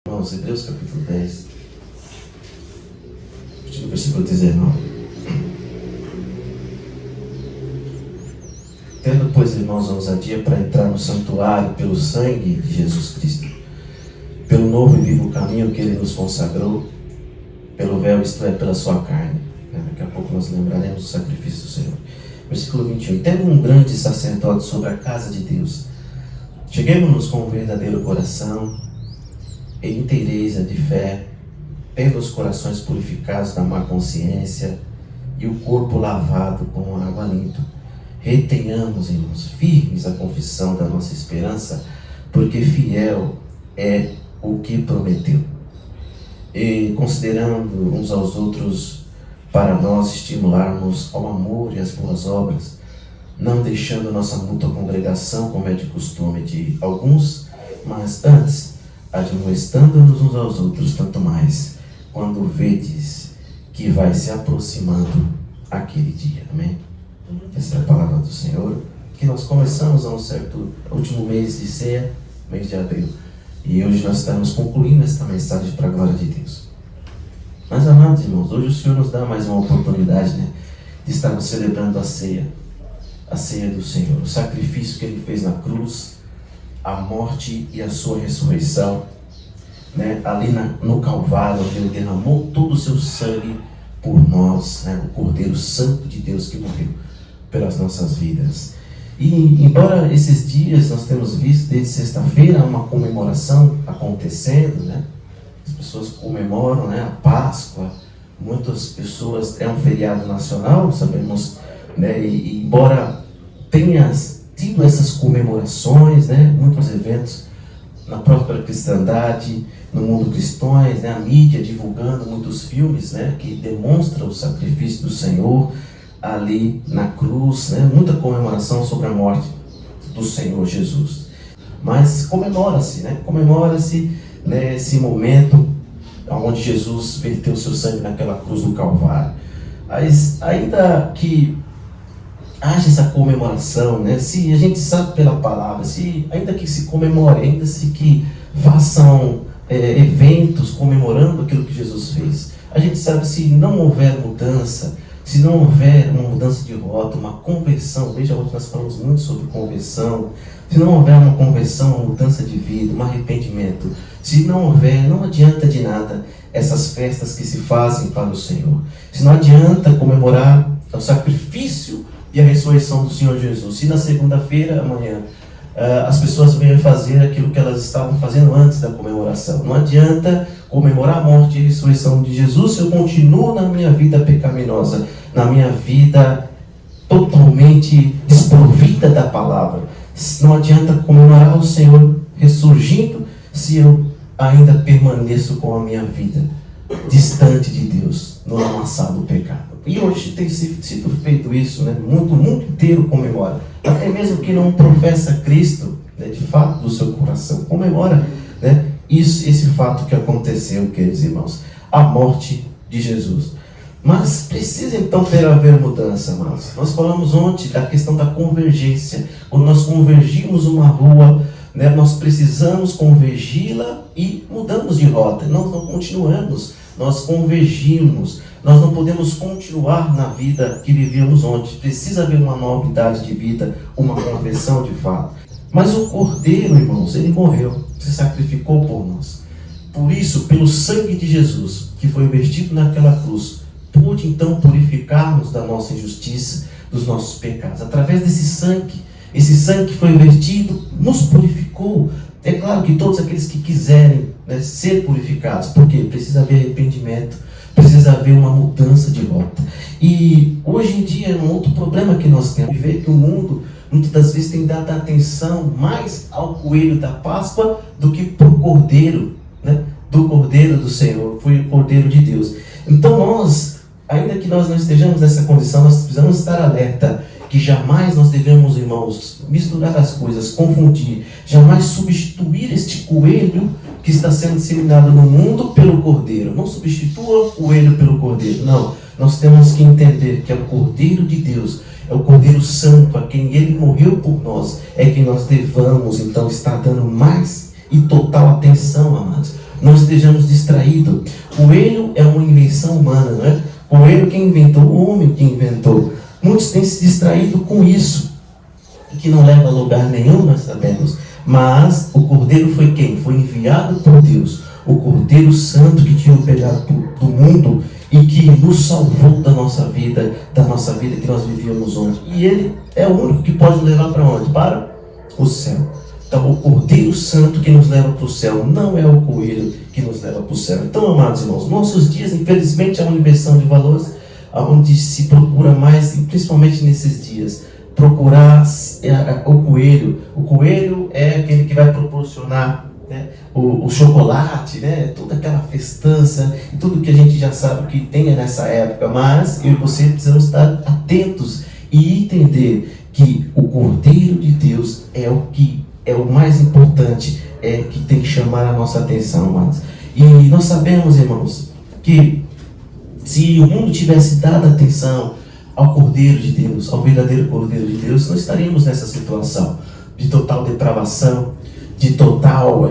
Irmãos, Hebreus capítulo 10, versículo 19. Tendo, pois, irmãos, ousadia para entrar no santuário pelo sangue de Jesus Cristo, pelo novo e vivo caminho que Ele nos consagrou, pelo véu, isto é, pela sua carne. Daqui a pouco nós lembraremos do sacrifício do Senhor. Versículo 21. Tendo um grande sacerdote sobre a casa de Deus, cheguemos-nos com um verdadeiro coração e inteireza de fé, tendo os corações purificados da má consciência e o corpo lavado com água limpa. Retenhamos, irmãos, firmes a confissão da nossa esperança, porque fiel é o que prometeu. E considerando uns aos outros, para nós estimularmos ao amor e às boas obras, não deixando nossa mútua congregação, como é de costume de alguns, mas antes, admoestando-nos uns aos outros, tanto mais, quando vedes que vai se aproximando aquele dia. Amém? Essa é a palavra do Senhor, que nós começamos a um certo último mês de ceia, mês de abril, e hoje nós estamos concluindo esta mensagem para a glória de Deus. Mas, amados irmãos, hoje o Senhor nos dá mais uma oportunidade, de estarmos celebrando a ceia do Senhor, o sacrifício que Ele fez na cruz, a morte e a sua ressurreição, ali no Calvário, onde Ele derramou todo o seu sangue por nós, o Cordeiro Santo de Deus que morreu pelas nossas vidas. E embora esses dias nós temos visto, desde sexta-feira, uma comemoração acontecendo, as pessoas comemoram, a Páscoa, muitas pessoas, é um feriado nacional, sabemos, e embora tenha tido essas comemorações, muitos eventos na própria cristandade, no mundo cristões, a mídia divulgando muitos filmes, que demonstram o sacrifício do Senhor ali na cruz, muita comemoração sobre a morte do Senhor Jesus. Mas comemora-se esse momento onde Jesus verteu seu sangue naquela cruz do Calvário. Mas ainda que haja essa comemoração, se a gente sabe pela palavra, ainda que se comemore, ainda que façam eventos comemorando aquilo que Jesus fez, a gente sabe, se não houver mudança, se não houver uma mudança de rota, uma conversão, veja hoje nós falamos muito sobre conversão, se não houver uma conversão, uma mudança de vida, um arrependimento, se não houver, não adianta de nada essas festas que se fazem para o Senhor. Se não adianta comemorar o sacrifício e a ressurreição do Senhor Jesus, se na segunda-feira, amanhã, as pessoas vêm fazer aquilo que elas estavam fazendo antes da comemoração. Não adianta comemorar a morte e a ressurreição de Jesus se eu continuo na minha vida pecaminosa, na minha vida totalmente desprovida da palavra. Não adianta comemorar o Senhor ressurgindo se eu ainda permaneço com a minha vida distante de Deus, no amassado pecado. E hoje tem sido feito isso, o mundo inteiro comemora. Até mesmo que não professa Cristo, de fato, do seu coração, comemora, esse fato que aconteceu, queridos irmãos, a morte de Jesus. Mas precisa então haver mudança, amados. Nós falamos ontem da questão da convergência. Quando nós convergimos uma rua, nós precisamos convergi-la e mudamos de rota. Nós não continuamos, nós convergimos. Nós não podemos continuar na vida que vivíamos ontem. Precisa haver uma novidade de vida, uma conversão de fato. Mas o Cordeiro, irmãos, ele morreu, se sacrificou por nós. Por isso, pelo sangue de Jesus, que foi investido naquela cruz, pôde então purificar-nos da nossa injustiça, dos nossos pecados. Através desse sangue, esse sangue que foi vertido, nos purificou. É claro que todos aqueles que quiserem ser purificados, porque precisa haver arrependimento, precisa haver uma mudança de rota. E hoje em dia, um outro problema que nós temos, ver que o mundo, muitas das vezes, tem dado atenção mais ao coelho da Páscoa do que para o Cordeiro, do Cordeiro do Senhor, foi o Cordeiro de Deus. Então nós, ainda que nós não estejamos nessa condição, nós precisamos estar alerta que jamais nós devemos, irmãos, misturar as coisas, confundir, jamais substituir este coelho que está sendo disseminado no mundo pelo Cordeiro. Não substitua o coelho pelo Cordeiro, não. Nós temos que entender que é o Cordeiro de Deus, é o Cordeiro Santo, a quem Ele morreu por nós, é quem nós devamos, então, estar dando mais e total atenção, amados. não estejamos distraídos. Coelho é uma invenção humana, não é? Coelho quem inventou, o homem que inventou. Muitos têm se distraído com isso, que não leva a lugar nenhum, nós sabemos. Mas o Cordeiro foi quem? Foi enviado por Deus. O Cordeiro Santo que tinha o pecado do mundo e que nos salvou da nossa vida que nós vivíamos ontem. E Ele é o único que pode levar para onde? Para o céu. Então, o Cordeiro Santo que nos leva para o céu, não é o coelho que nos leva para o céu. Então, amados irmãos, nossos dias, infelizmente, é uma inversão de valores, onde se procura mais, principalmente nesses dias, procurar o coelho. O coelho é aquele que vai proporcionar, né, o chocolate, né, toda aquela festança, e tudo que a gente já sabe que tem nessa época. Mas eu e você precisamos estar atentos e entender que o Cordeiro de Deus é o que é o mais importante, é que tem que chamar a nossa atenção, amados. E nós sabemos, irmãos, que se o mundo tivesse dado atenção ao Cordeiro de Deus, ao verdadeiro Cordeiro de Deus, nós estaríamos nessa situação de total depravação, de total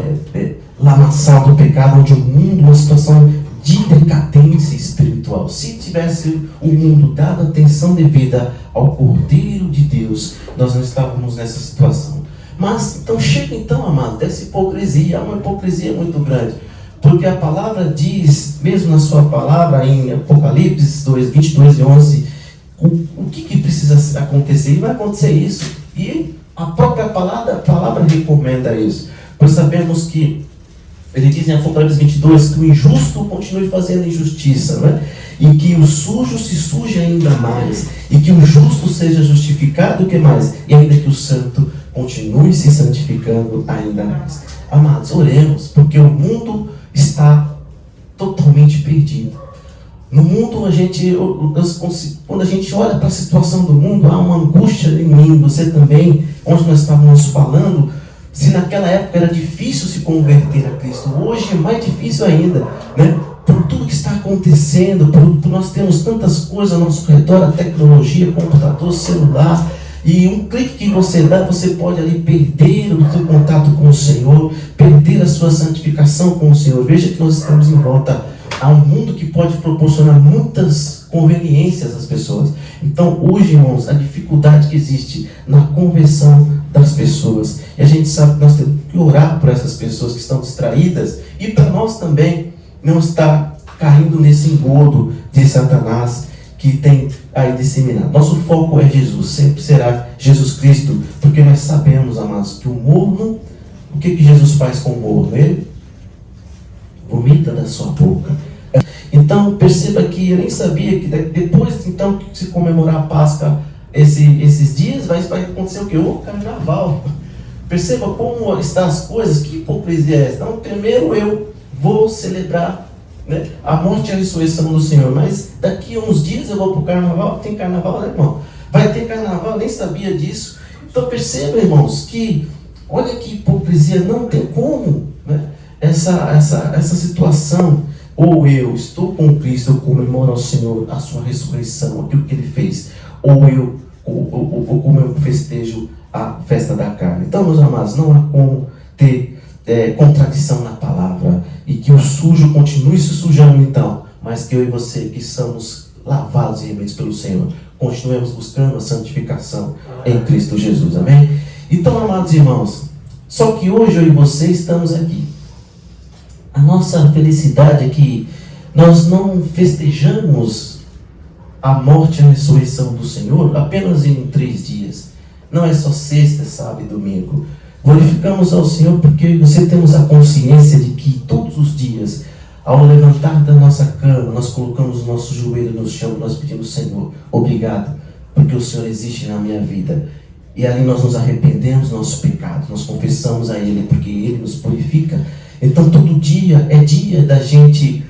lamaçal do pecado, onde o mundo, uma situação de decadência espiritual. Se tivesse o mundo dado atenção devida ao Cordeiro de Deus, nós não estávamos nessa situação. Mas, então, chega então, amado, dessa hipocrisia. Há uma hipocrisia muito grande. Porque a palavra diz, mesmo na sua palavra, em Apocalipse 22:11, o que precisa acontecer? E vai acontecer isso. E a própria palavra recomenda isso. Pois sabemos que, ele diz em Apocalipse 22, que o injusto continue fazendo injustiça, né? E que o sujo se suje ainda mais. E que o justo seja justificado, o que mais? E ainda que o santo continue se santificando ainda mais. Amados, oremos, porque o mundo está totalmente perdido. No mundo, quando a gente olha para a situação do mundo, há uma angústia em mim, você também, onde nós estávamos falando, se naquela época era difícil se converter a Cristo, hoje é mais difícil ainda, né? Por tudo que está acontecendo, por nós temos tantas coisas ao nosso redor, a tecnologia, computador, celular, e um clique que você dá, você pode ali perder o seu contato com o Senhor, perder a sua santificação com o Senhor. Veja que nós estamos em volta a um mundo que pode proporcionar muitas conveniências às pessoas. Então, hoje, irmãos, a dificuldade que existe na conversão das pessoas. E a gente sabe que nós temos que orar por essas pessoas que estão distraídas e para nós também não estar caindo nesse engodo de Satanás que tem aí disseminado. Nosso foco é Jesus, sempre será Jesus Cristo, porque nós sabemos, amados, que o morno, o que Jesus faz com o morno? Ele vomita da sua boca. Então, perceba que eu nem sabia que depois, então, que se comemorar a Páscoa, esses dias, vai acontecer o quê? O carnaval. Perceba como estão as coisas, que hipocrisia é essa. Então, primeiro eu vou celebrar, né, a morte e a ressurreição do Senhor, mas daqui a uns dias eu vou para o carnaval. Tem carnaval, né, irmão? Vai ter carnaval, eu nem sabia disso. Então perceba, irmãos, que olha que hipocrisia, não tem como, né, essa situação. Ou eu estou com Cristo, eu comemoro ao Senhor a sua ressurreição, aquilo que Ele fez, ou como eu festejo a festa da carne. Então, meus amados, não há como ter contradição na palavra, e que o sujo continue se sujando então, mas que eu e você, que somos lavados e remidos pelo Senhor, continuemos buscando a santificação em Cristo Jesus, amém? Então, amados irmãos, só que hoje eu e você estamos aqui. A nossa felicidade é que nós não festejamos a morte e a ressurreição do Senhor apenas em 3 dias. Não é só sexta, sábado e domingo. Glorificamos ao Senhor porque você temos a consciência de que todos os dias, ao levantar da nossa cama, nós colocamos o nosso joelho no chão, nós pedimos, Senhor, obrigado, porque o Senhor existe na minha vida. E ali nós nos arrependemos dos nossos pecados, nós confessamos a Ele, porque Ele nos purifica. Então todo dia é dia da gente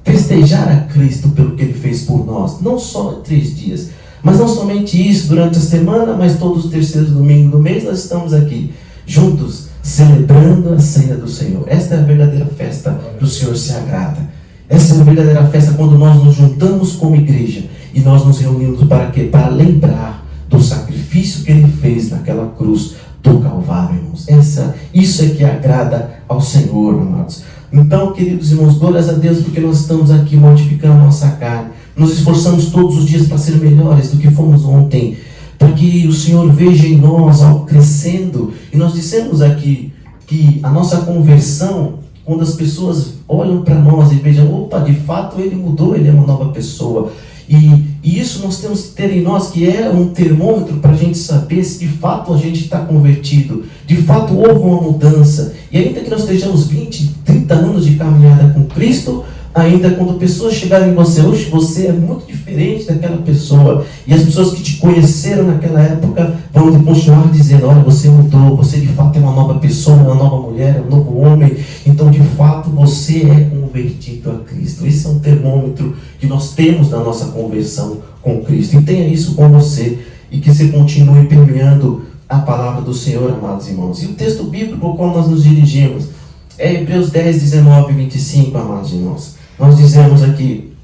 festejar a Cristo pelo que Ele fez por nós. Não só 3 dias, mas não somente isso durante a semana, mas todos os terceiros domingos do mês nós estamos aqui, juntos, celebrando a ceia do Senhor. Esta é a verdadeira festa que o Senhor se agrada. Essa é a verdadeira festa quando nós nos juntamos como igreja e nós nos reunimos para quê? Para lembrar do sacrifício que Ele fez naquela cruz do Calvário, irmãos. Isso é que agrada ao Senhor, amados. Então, queridos irmãos, glórias a Deus, porque nós estamos aqui mortificando a nossa carne. Nos esforçamos todos os dias para ser melhores do que fomos ontem, para que o Senhor veja em nós algo crescendo. E nós dissemos aqui que a nossa conversão, quando as pessoas olham para nós e vejam, opa, de fato ele mudou, ele é uma nova pessoa. E isso nós temos que ter em nós, que é um termômetro para a gente saber se de fato a gente está convertido, de fato houve uma mudança. E ainda que nós estejamos 20, 30 anos de caminhada com Cristo, ainda quando pessoas chegarem em você, hoje você é muito diferente daquela pessoa, e as pessoas que te conheceram naquela época vão continuar dizendo, olha, você mudou, você de fato é uma nova pessoa, uma nova mulher, um novo homem, então de fato você é convertido a Cristo. Esse é um termômetro que nós temos na nossa conversão com Cristo, e tenha isso com você, e que você continue permeando a palavra do Senhor, amados irmãos. E o texto bíblico ao qual nós nos dirigimos é Hebreus 10, 19 e 25, amados irmãos. Nós dizemos aqui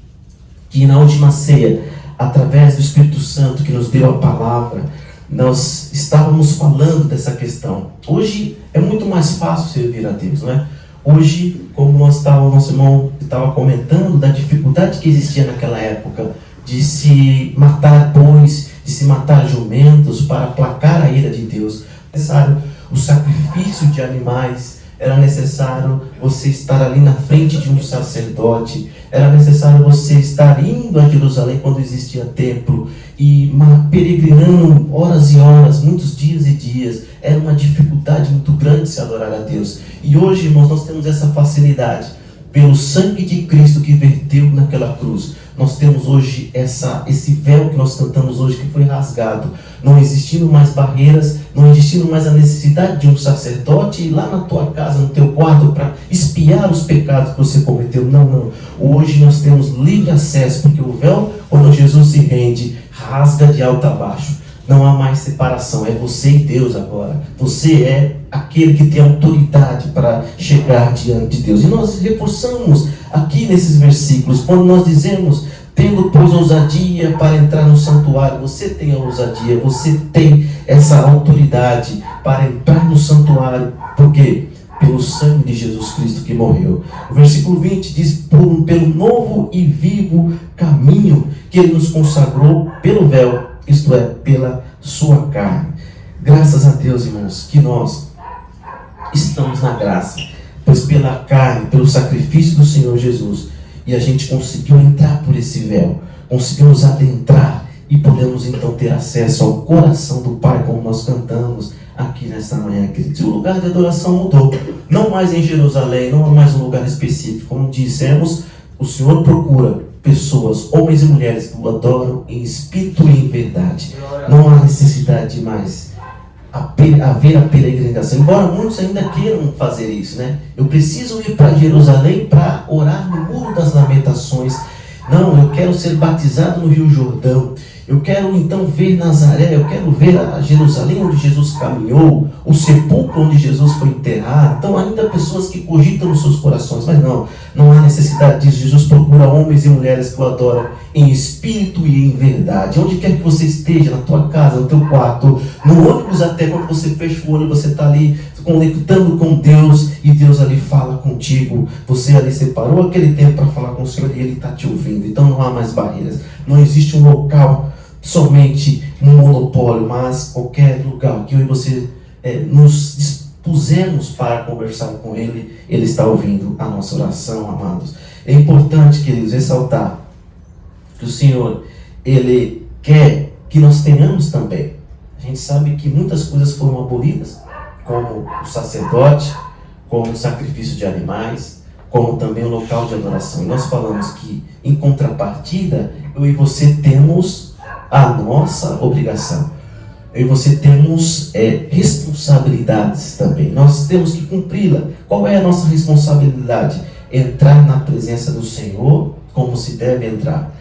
que na última ceia, através do Espírito Santo que nos deu a palavra, nós estávamos falando dessa questão. Hoje é muito mais fácil servir a Deus, não é? Hoje, como o nosso irmão estava comentando, da dificuldade que existia naquela época de se matar bois, de se matar jumentos para aplacar a ira de Deus. Era necessário o sacrifício de animais, era necessário você estar ali na frente de um sacerdote, era necessário você estar indo a Jerusalém quando existia templo e peregrinando horas e horas, muitos dias e dias. Era uma dificuldade muito grande se adorar a Deus. E hoje, irmãos, nós temos essa facilidade pelo sangue de Cristo que verteu naquela cruz. Nós temos hoje esse véu que nós cantamos hoje, que foi rasgado, não existindo mais barreiras, não existindo mais a necessidade de um sacerdote ir lá na tua casa, no teu quarto, para espiar os pecados que você cometeu. Não. Hoje nós temos livre acesso, porque o véu, quando Jesus se rende, rasga de alto a baixo. Não há mais separação, é você e Deus agora. Você é aquele que tem autoridade para chegar diante de Deus. E nós reforçamos aqui nesses versículos, quando nós dizemos, tendo pois ousadia para entrar no santuário, você tem a ousadia, você tem essa autoridade para entrar no santuário. Por quê? Pelo sangue de Jesus Cristo que morreu. O versículo 20 diz, pelo novo e vivo caminho que Ele nos consagrou pelo véu, isto é, pela sua carne. Graças a Deus, irmãos, que nós estamos na graça, pois pela carne, pelo sacrifício do Senhor Jesus, e a gente conseguiu entrar por esse véu, conseguimos adentrar e podemos então ter acesso ao coração do Pai, como nós cantamos aqui nesta manhã, queridos. O lugar de adoração mudou, não mais em Jerusalém, não é mais um lugar específico. Como dissemos, o Senhor procura pessoas, homens e mulheres que o adoram em espírito e em verdade. Não há necessidade de mais haver a peregrinação, embora muitos ainda queiram fazer isso, né? Eu preciso ir para Jerusalém para orar no Muro das Lamentações. Não, eu quero ser batizado no Rio Jordão. Eu quero então ver Nazaré, eu quero ver a Jerusalém onde Jesus caminhou, o sepulcro onde Jesus foi enterrado. Então ainda há pessoas que cogitam nos seus corações, mas não há necessidade disso. Jesus procura homens e mulheres que o adoram em espírito e em verdade. Onde quer que você esteja, na tua casa, no teu quarto, no ônibus, até quando você fecha o olho, você está ali conectando com Deus e Deus ali fala contigo. Você ali separou aquele tempo para falar com o Senhor e Ele está te ouvindo. Então não há mais barreiras. Não existe um local, somente um monopólio, mas qualquer lugar que eu e você nos dispusemos para conversar com Ele, Ele está ouvindo a nossa oração, amados. É importante, queridos, ressaltar que o Senhor, Ele quer que nós tenhamos também. A gente sabe que muitas coisas foram abolidas, como o sacerdote, como o sacrifício de animais, como também o local de adoração. E nós falamos que, em contrapartida, eu e você temos a nossa obrigação. Eu e você temos responsabilidades também. Nós temos que cumpri-la. Qual é a nossa responsabilidade? Entrar na presença do Senhor como se deve entrar.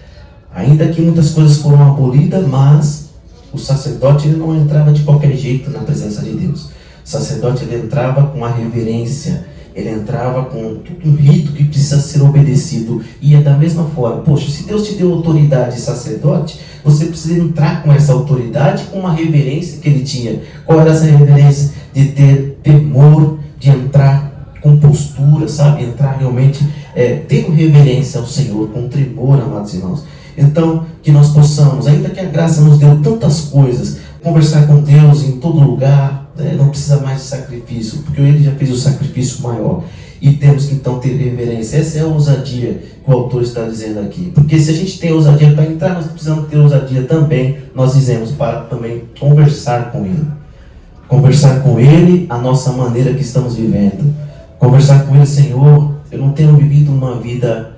Ainda que muitas coisas foram abolidas, mas o sacerdote ele não entrava de qualquer jeito na presença de Deus. O sacerdote ele entrava com a reverência, ele entrava com um rito que precisa ser obedecido. E é da mesma forma, poxa, se Deus te deu autoridade de sacerdote, você precisa entrar com essa autoridade, com uma reverência que ele tinha. Qual era essa reverência? De ter temor, de entrar com postura, sabe? Entrar estar realmente tendo reverência ao Senhor, com tremor, amados irmãos. Então, que nós possamos, ainda que a graça nos deu tantas coisas, conversar com Deus em todo lugar, não precisa mais de sacrifício, porque Ele já fez o sacrifício maior. E temos que então ter reverência. Essa é a ousadia que o autor está dizendo aqui. Porque se a gente tem ousadia para entrar, nós precisamos ter ousadia também, nós dizemos, para também conversar com Ele. Conversar com Ele a nossa maneira que estamos vivendo. Conversar com Ele, Senhor, eu não tenho vivido uma vida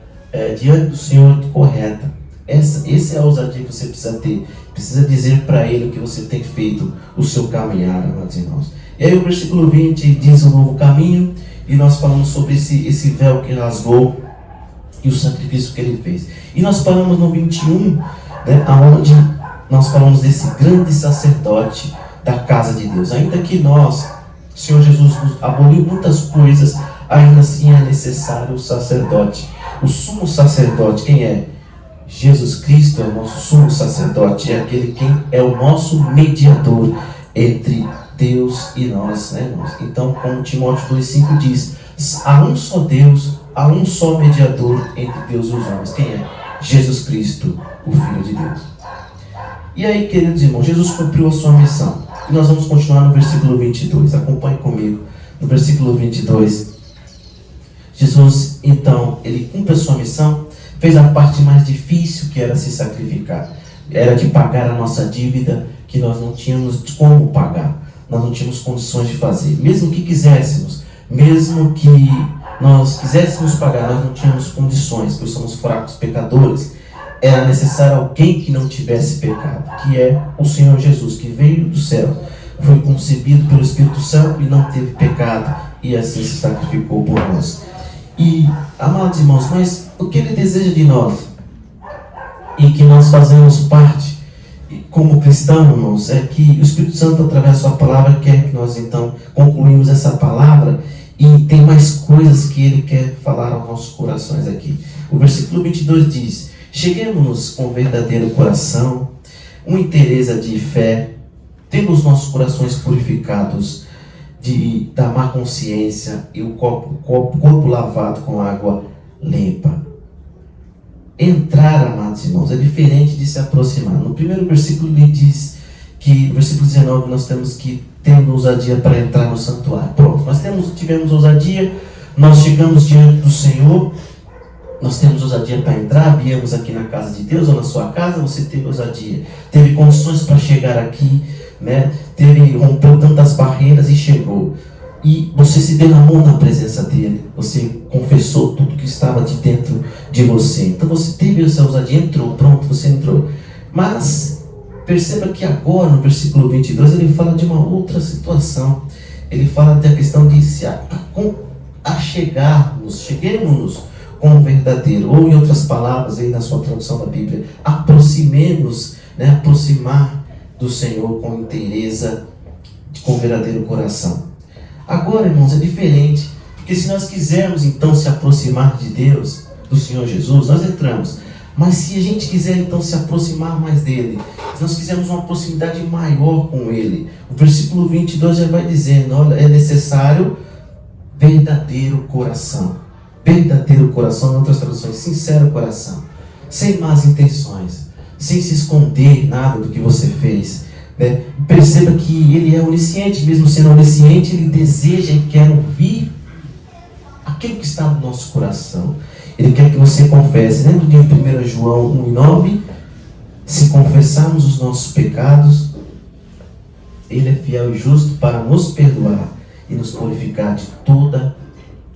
diante do Senhor correta. Essa é a ousadia que você precisa ter. Precisa dizer para Ele o que você tem feito, o seu caminhar, amados irmãos. E aí o versículo 20 diz o novo caminho. E nós falamos sobre esse véu que rasgou e o sacrifício que Ele fez. E nós falamos no 21, onde nós falamos desse grande sacerdote da casa de Deus. Ainda que nós, o Senhor Jesus nos aboliu muitas coisas, ainda assim é necessário o sacerdote. O sumo sacerdote, quem é? Jesus Cristo é o nosso sumo sacerdote, é aquele quem é o nosso mediador entre Deus e nós, irmãos? Então, como Timóteo 2,5 diz, há um só Deus, há um só mediador entre Deus e os homens. Quem é? Jesus Cristo, o Filho de Deus. E aí, queridos irmãos, Jesus cumpriu a sua missão. E nós vamos continuar no versículo 22. Acompanhe comigo. No versículo 22, Jesus, então, Ele cumpre a sua missão, fez a parte mais difícil, que era se sacrificar. Era de pagar a nossa dívida, que nós não tínhamos como pagar. Nós não tínhamos condições de fazer. Mesmo que quiséssemos, mesmo que nós quiséssemos pagar, nós não tínhamos condições, pois somos fracos pecadores. Era necessário alguém que não tivesse pecado, que é o Senhor Jesus, que veio do céu, foi concebido pelo Espírito Santo e não teve pecado, e assim se sacrificou por nós. E, amados irmãos, mas o que Ele deseja de nós, e que nós fazemos parte como cristãos, irmãos, é que o Espírito Santo, através da sua palavra, quer que nós então concluímos essa palavra, e tem mais coisas que Ele quer falar aos nossos corações aqui. O versículo 22 diz: cheguemos com verdadeiro coração, uma inteireza de fé, tendo os nossos corações purificados da má consciência e o corpo lavado com água limpa. Entrar, amados irmãos, é diferente de se aproximar. No primeiro versículo ele diz que, no versículo 19, nós temos que ter ousadia para entrar no santuário. Pronto, nós tivemos ousadia, nós chegamos diante do Senhor, nós temos ousadia para entrar, viemos aqui na casa de Deus ou na sua casa, você teve ousadia, teve condições para chegar aqui, rompeu tantas barreiras e chegou. E você se derramou na presença dele, você confessou tudo que estava de dentro de você. Então você teve essa ousadia, entrou, pronto, você entrou. Mas perceba que agora, no versículo 22, ele fala de uma outra situação. Ele fala da questão de se cheguemos com o verdadeiro, ou em outras palavras, aí na sua tradução da Bíblia, aproximemos, aproximar do Senhor com inteireza, com verdadeiro coração. Agora, irmãos, é diferente, porque se nós quisermos então se aproximar de Deus, do Senhor Jesus, nós entramos. Mas se a gente quiser então se aproximar mais dele, se nós quisermos uma proximidade maior com ele, o versículo 22 já vai dizendo, olha, é necessário verdadeiro coração. Verdadeiro coração, em outras traduções, sincero coração, sem más intenções, sem se esconder nada do que você fez. Perceba que Ele é onisciente, mesmo sendo onisciente, Ele deseja e quer ouvir aquilo que está no nosso coração. Ele quer que você confesse. Lembra de 1 João 1,9? Se confessarmos os nossos pecados, Ele é fiel e justo para nos perdoar e nos purificar de toda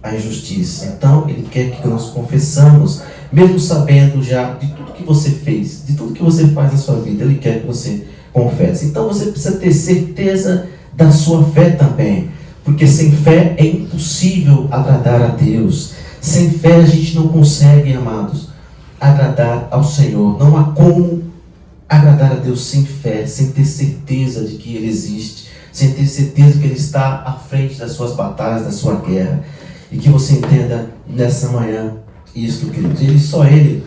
a injustiça. Então, Ele quer que nós confessamos, mesmo sabendo já de tudo que você fez, de tudo que você faz na sua vida, Ele quer que você confesse. Então você precisa ter certeza da sua fé também, porque sem fé é impossível agradar a Deus. Sem fé a gente não consegue, amados, agradar ao Senhor. Não há como agradar a Deus sem fé, sem ter certeza de que Ele existe, sem ter certeza que Ele está à frente das suas batalhas, da sua guerra. E que você entenda nessa manhã isto, queridos. Só Ele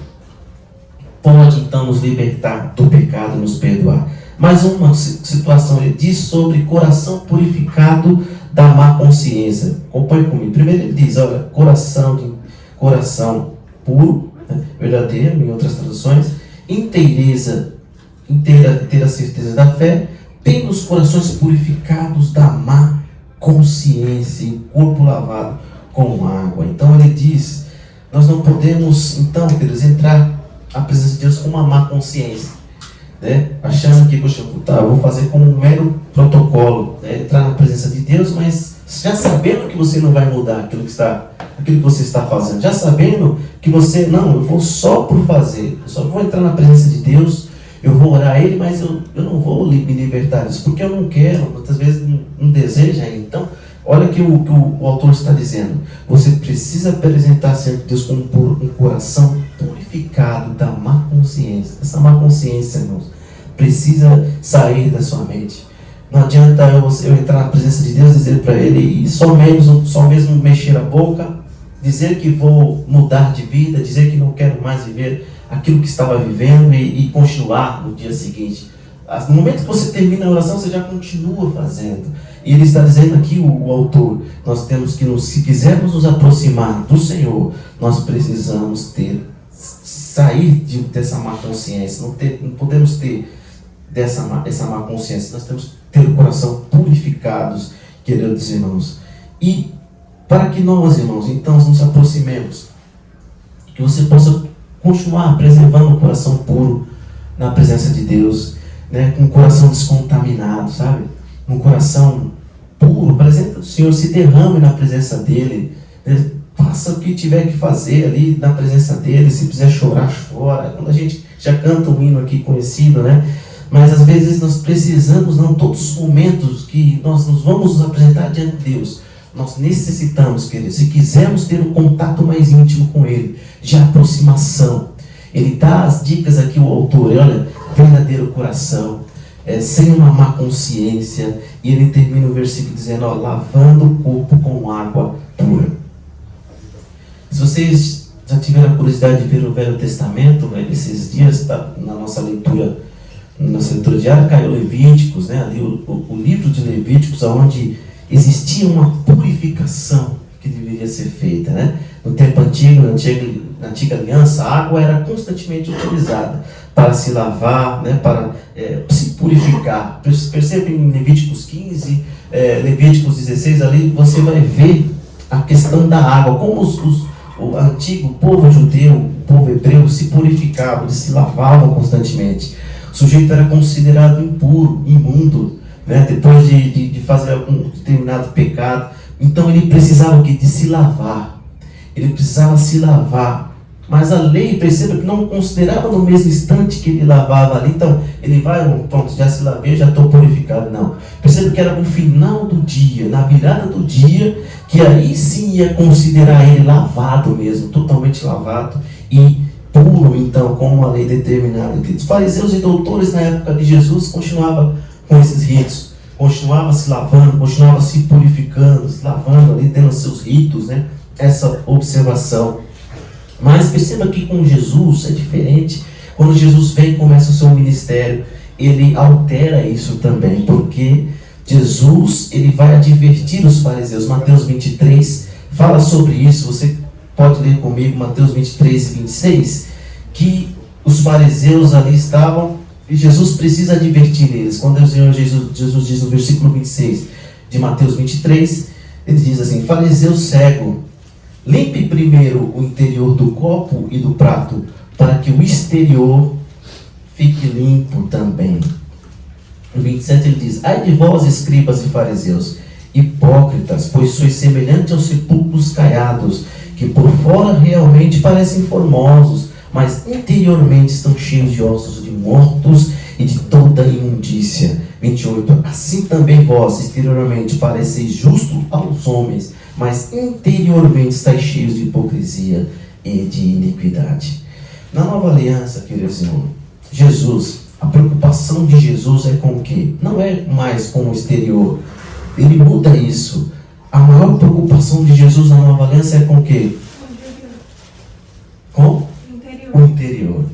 pode então nos libertar do pecado e nos perdoar. Mais uma situação, ele diz sobre coração purificado da má consciência. Acompanhe comigo. Primeiro ele diz, olha, coração coração puro, né, verdadeiro, em outras traduções, inteira certeza da fé, tendo os corações purificados da má consciência e o corpo lavado com água. Então ele diz, nós não podemos, então, queridos, entrar à presença de Deus com uma má consciência, né? Achando que, poxa, eu vou fazer como um mero protocolo, né? Entrar na presença de Deus, mas já sabendo que você não vai mudar aquilo que você está fazendo, já sabendo que você, não, eu vou só por fazer, eu só vou entrar na presença de Deus, eu vou orar a Ele, mas eu não vou me libertar disso, porque eu não quero, muitas vezes não deseja ainda. Então, olha que o autor está dizendo, você precisa apresentar-se a Deus com um coração purificado da má consciência. Essa má consciência, irmãos, precisa sair da sua mente. Não adianta eu entrar na presença de Deus, dizer para Ele, e só mesmo mexer a boca, dizer que vou mudar de vida, dizer que não quero mais viver aquilo que estava vivendo e continuar no dia seguinte. No momento que você termina a oração, você já continua fazendo. E ele está dizendo aqui, o autor, nós temos que, se quisermos nos aproximar do Senhor, nós precisamos sair dessa má consciência. Não podemos ter essa má consciência. Nós temos que ter o coração purificados, queridos irmãos. E para que nós, irmãos, então nos aproximemos, que você possa continuar preservando o coração puro na presença de Deus, né? Com o coração descontaminado, sabe? Um coração puro, apresenta o Senhor, se derrame na presença dEle, né? Faça o que tiver que fazer ali na presença dEle, se quiser chorar, chora. Quando a gente já canta um hino aqui conhecido, né? Mas às vezes nós precisamos, não todos os momentos que nós nos vamos nos apresentar diante de Deus, nós necessitamos, queridos, se quisermos ter um contato mais íntimo com Ele, de aproximação. Ele dá as dicas aqui, o autor, olha, verdadeiro coração, sem uma má consciência, e ele termina o versículo dizendo, ó, lavando o corpo com água pura. Se vocês já tiveram a curiosidade de ver o Velho Testamento, né, esses dias, tá, na nossa leitura diária, caiu Levíticos, né, ali o livro de Levíticos, onde existia uma purificação que deveria ser feita, né? No tempo antigo, na antiga aliança, a água era constantemente utilizada para se lavar, né? Para se purificar. Percebe em Levíticos 15, Levíticos 16, ali você vai ver a questão da água, como o antigo povo judeu, o povo hebreu, se purificava, eles se lavavam constantemente. O sujeito era considerado impuro, imundo, né? Depois de fazer algum determinado pecado. Então ele precisava de se lavar. Ele precisava se lavar. Mas a lei, perceba que não considerava no mesmo instante que ele lavava ali. Então ele vai, pronto, já se lavei, já estou purificado. Não. Perceba que era no final do dia, na virada do dia, que aí sim ia considerar ele lavado mesmo, totalmente lavado e puro, então, como a lei determinava. Os fariseus e doutores na época de Jesus continuavam com esses ritos, continuava se lavando, continuava se purificando, se lavando ali, tendo seus ritos, né? Essa observação. Mas perceba que com Jesus é diferente. Quando Jesus vem e começa o seu ministério, ele altera isso também, porque Jesus, ele vai advertir os fariseus. Mateus 23 fala sobre isso. Você pode ler comigo Mateus 23 e 26, que os fariseus ali estavam, e Jesus precisa advertir eles. Quando o Senhor Jesus diz no versículo 26 de Mateus 23, ele diz assim: fariseu cego, limpe primeiro o interior do copo e do prato, para que o exterior fique limpo também. No 27 ele diz: ai de vós, escribas e fariseus, hipócritas, pois sois semelhantes aos sepulcros caiados, que por fora realmente parecem formosos, mas interiormente estão cheios de ossos de mortos e de toda imundícia. 28. Assim também vós, exteriormente, pareceis justos aos homens, mas interiormente estáis cheios de hipocrisia e de iniquidade. Na nova aliança, queridos irmãos, Jesus, a preocupação de Jesus é com o quê? Não é mais com o exterior. Ele muda isso. A maior preocupação de Jesus na nova aliança é com o quê? Com o interior.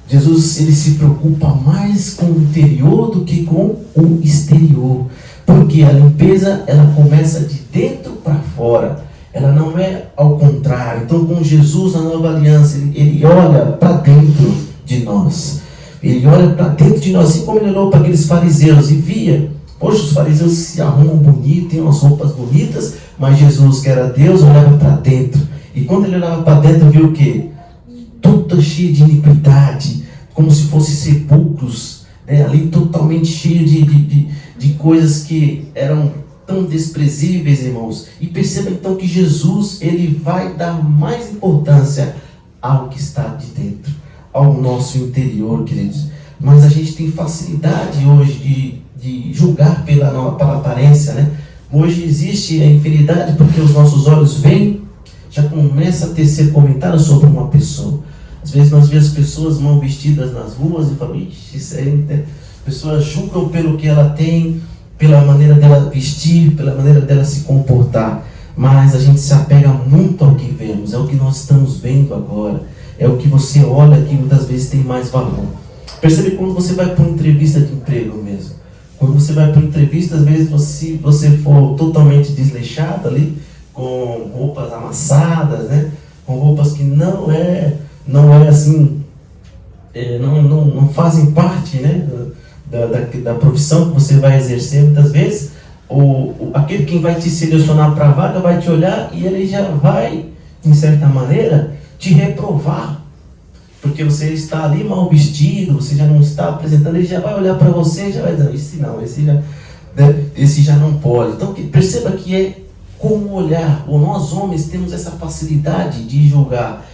Jesus, ele se preocupa mais com o interior do que com o exterior. Porque a limpeza, ela começa de dentro para fora. ela não é ao contrário. Então, com Jesus na nova aliança, ele olha para dentro de nós. Ele olha para dentro de nós, assim como ele olhou para aqueles fariseus e via. Poxa, os fariseus se arrumam bonito, têm umas roupas bonitas, mas Jesus, que era Deus, olhava para dentro. E quando ele olhava para dentro, viu o quê? Toda cheia de iniquidade, como se fossem sepulcros, né? Ali totalmente cheio de coisas que eram tão desprezíveis, irmãos. E perceba então que Jesus, ele vai dar mais importância ao que está de dentro, ao nosso interior, queridos. Mas a gente tem facilidade hoje de julgar pela aparência, né? Hoje existe a infinidade porque os nossos olhos veem, já começa a tecer comentários sobre uma pessoa. Às vezes nós vemos pessoas mal vestidas nas ruas e falamos, ixi, isso aí, né? Pessoas julgam pelo que ela tem, pela maneira dela vestir, pela maneira dela se comportar. Mas a gente se apega muito ao que vemos, é o que nós estamos vendo agora, é o que você olha que muitas vezes tem mais valor. Percebe quando você vai para uma entrevista de emprego mesmo. Quando você vai para uma entrevista, às vezes se você for totalmente desleixado ali, com roupas amassadas, né? Com roupas que não é assim, não fazem parte, né? Da profissão que você vai exercer, muitas vezes, aquele quem vai te selecionar para a vaga vai te olhar e ele já vai, em certa maneira, te reprovar. Porque você está ali mal vestido, você já não está apresentando, ele já vai olhar para você e já vai dizer, esse já não pode. Então perceba que é como olhar. Nós homens temos essa facilidade de julgar,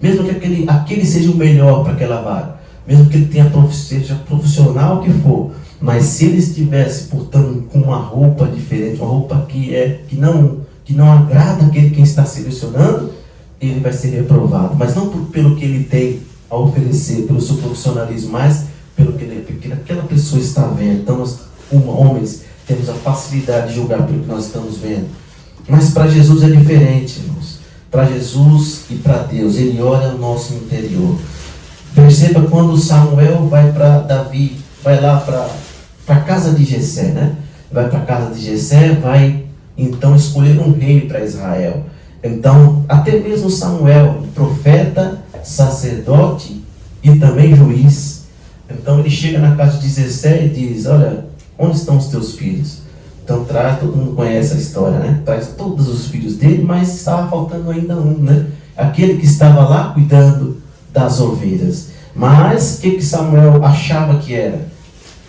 mesmo que aquele seja o melhor para aquela vaga, mesmo que ele seja profissional que for, mas se ele estivesse portando com uma roupa diferente, uma roupa que não agrada aquele quem está selecionando, ele vai ser reprovado, mas não pelo que ele tem a oferecer, pelo seu profissionalismo, mas pelo que aquela pessoa está vendo. Então nós, como homens, temos a facilidade de julgar pelo que nós estamos vendo. Mas para Jesus é diferente, irmãos. Para Jesus e para Deus, ele olha o nosso interior. Perceba quando Samuel vai para Davi, vai lá para a casa de Jessé, né? Vai para a casa de Jessé, vai então escolher um rei para Israel. Então, até mesmo Samuel, profeta, sacerdote e também juiz. Então ele chega na casa de Jessé e diz, olha, onde estão os teus filhos? Então todo mundo conhece a história, né? Traz todos os filhos dele, mas estava faltando ainda um, né? Aquele que estava lá cuidando das ovelhas. Mas o que Samuel achava que era?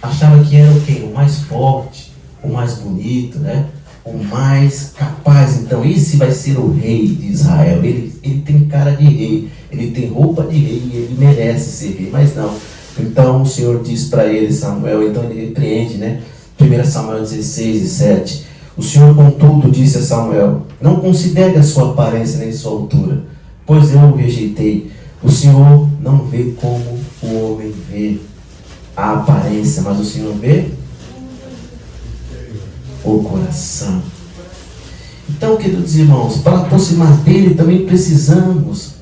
Achava que era o quê? O mais forte, o mais bonito, né? O mais capaz. Então esse vai ser o rei de Israel. Ele tem cara de rei, ele tem roupa de rei, ele merece ser rei, mas não. Então o Senhor diz para ele, Samuel, então ele repreende, né? 1 Samuel 16:7. O Senhor, contudo, disse a Samuel, não considere a sua aparência nem sua altura, pois eu o rejeitei. O Senhor não vê como o homem vê a aparência, mas o Senhor vê o coração. Então, queridos irmãos, para aproximar dele também precisamos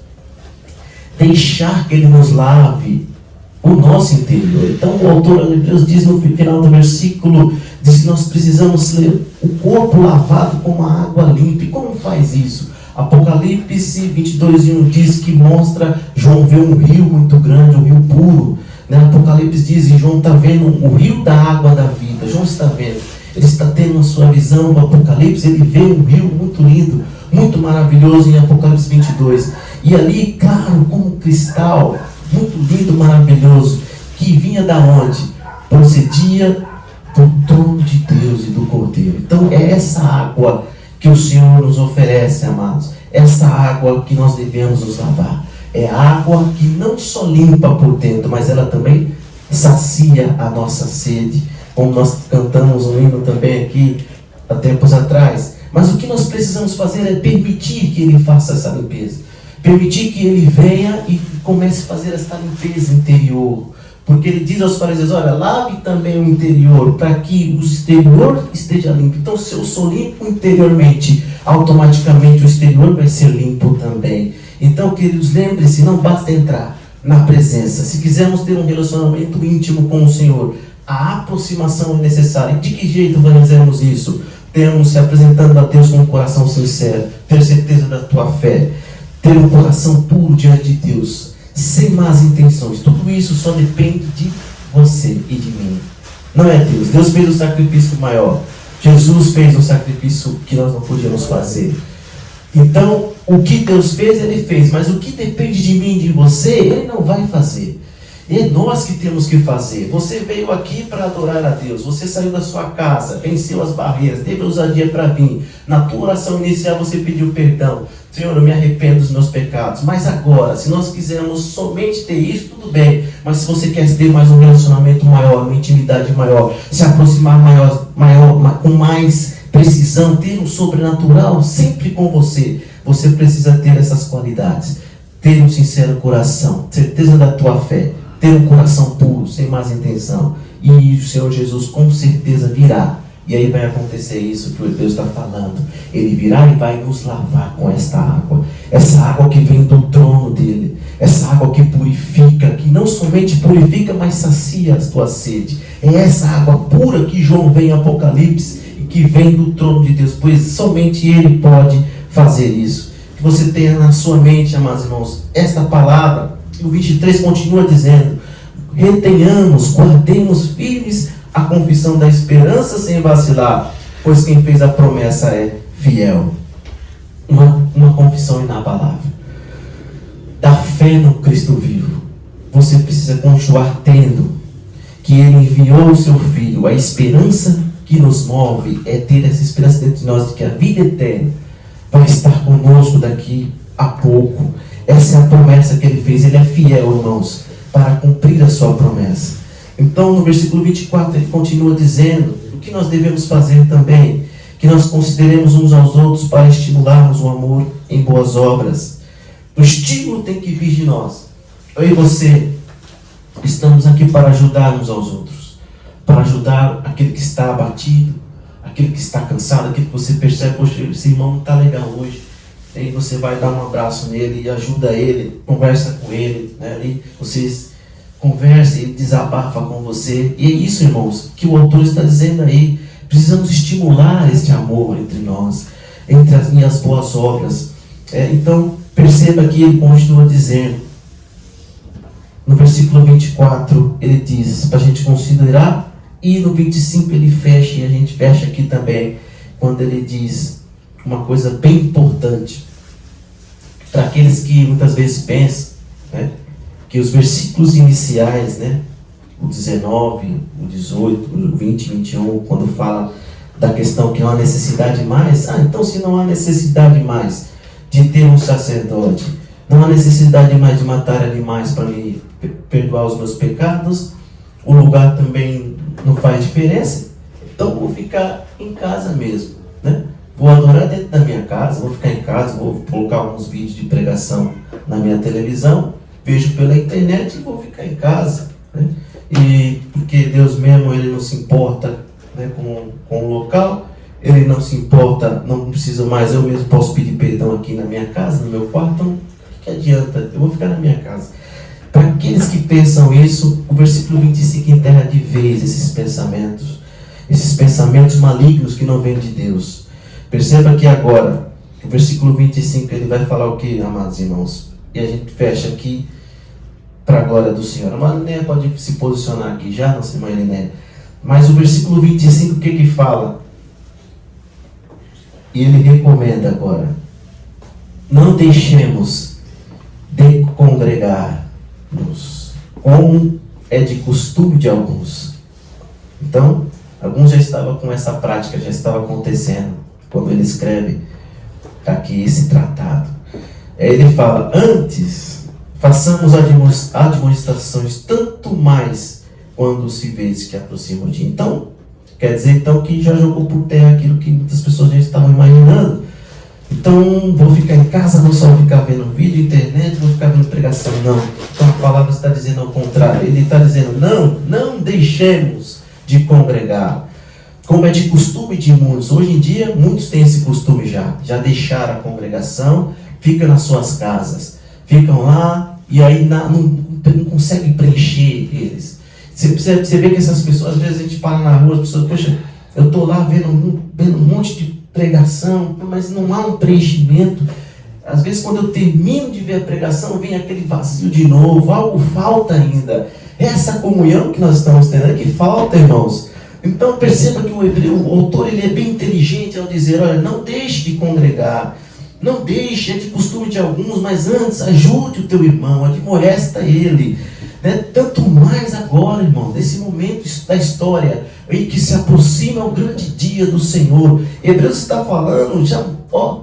deixar que ele nos lave o nosso interior. Então o autor de Hebreus diz no final do versículo, diz que nós precisamos ter o corpo lavado com uma água limpa. E como faz isso? Apocalipse 22:1 diz que mostra, João vê um rio muito grande, um rio puro, né? Apocalipse diz, e João está vendo o rio da água da vida. João está vendo, ele está tendo a sua visão no Apocalipse, ele vê um rio muito lindo, muito maravilhoso em Apocalipse 22. E ali, claro, como cristal, muito lindo, maravilhoso, que vinha da onde? Procedia do trono de Deus e do Cordeiro. Então é essa água que o Senhor nos oferece, amados. Essa água que nós devemos nos lavar. É água que não só limpa por dentro, mas ela também sacia a nossa sede. Como nós cantamos um hino também aqui, há tempos atrás. Mas o que nós precisamos fazer é permitir que Ele faça essa limpeza. Permitir que Ele venha e comece a fazer essa limpeza interior. Porque Ele diz aos fariseus, olha, lave também o interior, para que o exterior esteja limpo. Então, se eu sou limpo interiormente, automaticamente o exterior vai ser limpo também. Então, queridos, lembre-se, não basta entrar na presença. Se quisermos ter um relacionamento íntimo com o Senhor, a aproximação é necessária. E de que jeito fazemos isso? temos se apresentando a Deus com um coração sincero, ter certeza da tua fé, ter um coração puro diante de Deus, sem más intenções. Tudo isso só depende de você e de mim. Não é Deus. Deus fez o sacrifício maior. Jesus fez o sacrifício que nós não podíamos fazer. Então, o que Deus fez, Ele fez. Mas o que depende de mim e de você, Ele não vai fazer. É nós que temos que fazer. Você veio aqui para adorar a Deus. Você saiu da sua casa, venceu as barreiras, teve ousadia para vir. Na tua oração inicial você pediu perdão. Senhor, eu me arrependo dos meus pecados. Mas agora, se nós quisermos somente ter isso, tudo bem. Mas se você quer ter mais um relacionamento maior, uma intimidade maior, se aproximar com mais precisão, ter um sobrenatural sempre com você, você precisa ter essas qualidades. Ter um sincero coração, certeza da tua fé, ter um coração puro, sem más intenção. E o Senhor Jesus com certeza virá. E aí vai acontecer isso que Deus está falando. Ele virá e vai nos lavar com esta água. Essa água que vem do trono dele. Essa água que purifica, que não somente purifica, mas sacia a tua sede. É essa água pura que João vê em Apocalipse e que vem do trono de Deus. Pois somente Ele pode fazer isso. Que você tenha na sua mente, amados irmãos, esta palavra. E o 23 continua dizendo: retenhamos, guardemos firmes a confissão da esperança sem vacilar, pois quem fez a promessa é fiel. Uma confissão inabalável da fé no Cristo vivo. Você precisa continuar tendo que Ele enviou o seu Filho. A esperança que nos move é ter essa esperança dentro de nós de que a vida eterna vai estar conosco daqui a pouco. Essa é a promessa que Ele fez. Ele é fiel, irmãos, para cumprir a sua promessa. Então, no versículo 24, ele continua dizendo o que nós devemos fazer também, que nós consideremos uns aos outros para estimularmos o amor em boas obras. O estímulo tem que vir de nós. Eu e você estamos aqui para ajudar uns aos outros, para ajudar aquele que está abatido, aquele que está cansado, aquele que você percebe: poxa, esse irmão não está legal hoje. Aí você vai dar um abraço nele e ajuda ele, conversa com ele, né? Ali vocês conversa, ele desabafa com você. E é isso, irmãos, que o autor está dizendo aí. Precisamos estimular este amor entre nós, entre as minhas boas obras. Então, perceba que ele continua dizendo, no versículo 24, ele diz para a gente considerar, e no 25 ele fecha, e a gente fecha aqui também, quando ele diz uma coisa bem importante, para aqueles que muitas vezes pensam, né, que os versículos iniciais, né, o 19, o 18, o 20, 21, quando fala da questão que não há necessidade mais, então se não há necessidade mais de ter um sacerdote, não há necessidade mais de matar animais para me perdoar os meus pecados, o lugar também não faz diferença, então vou ficar em casa mesmo, né? Vou adorar dentro da minha casa, vou ficar em casa, vou colocar alguns vídeos de pregação na minha televisão, vejo pela internet e vou ficar em casa, né? E porque Deus mesmo, Ele não se importa, né, com o local, Ele não se importa, não precisa mais, eu mesmo posso pedir perdão aqui na minha casa, no meu quarto, então o que adianta? Eu vou ficar na minha casa. Para aqueles que pensam isso, o versículo 25 enterra de vez esses pensamentos malignos que não vêm de Deus. Perceba que agora, o versículo 25, ele vai falar o que, amados irmãos? E a gente fecha aqui para a glória do Senhor. A irmã Linéia pode se posicionar aqui já, nossa irmã Linéia. Mas o versículo 25, o que que fala? E ele recomenda agora: não deixemos de congregar-nos, como é de costume de alguns. Então, alguns já estavam com essa prática, já estava acontecendo, quando ele escreve aqui esse tratado. Ele fala: antes, façamos admoestações, tanto mais quando se vê que aproxima o dia. Então, quer dizer então que já jogou por terra aquilo que muitas pessoas já estavam imaginando. Então, vou ficar em casa, vou só ficar vendo vídeo, internet, vou ficar vendo pregação. Não. Então a palavra está dizendo ao contrário. Ele está dizendo: não deixemos de congregar, como é de costume de muitos. Hoje em dia, muitos têm esse costume já deixaram a congregação, ficam nas suas casas, ficam lá e aí não conseguem preencher eles. Você vê que essas pessoas, às vezes a gente para na rua, as pessoas, poxa, Eu estou lá vendo um monte de pregação, mas não há um preenchimento. Às vezes quando eu termino de ver a pregação, vem aquele vazio de novo, algo falta ainda. Essa comunhão que nós estamos tendo é que falta, irmãos. Então perceba que o autor ele é bem inteligente ao dizer, olha, não deixe de congregar, não deixe, é de costume de alguns, mas antes ajude o teu irmão, admoesta ele. Tanto mais agora, irmão, nesse momento da história em que se aproxima o grande dia do Senhor. Hebreus está falando já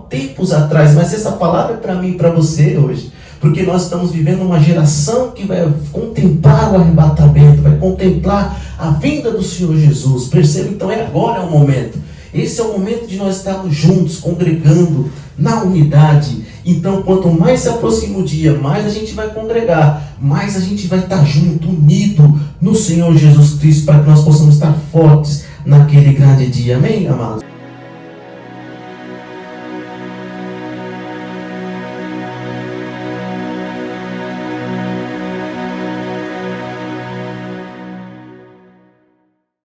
tempos atrás, mas essa palavra é para mim e para você hoje, porque nós estamos vivendo uma geração que vai contemplar o arrebatamento, vai contemplar a vinda do Senhor Jesus. Perceba, então, agora é o momento. Esse é o momento de nós estarmos juntos, congregando na unidade. Então, quanto mais se aproxima o dia, mais a gente vai congregar, mais a gente vai estar junto, unido no Senhor Jesus Cristo, para que nós possamos estar fortes naquele grande dia. Amém, amados?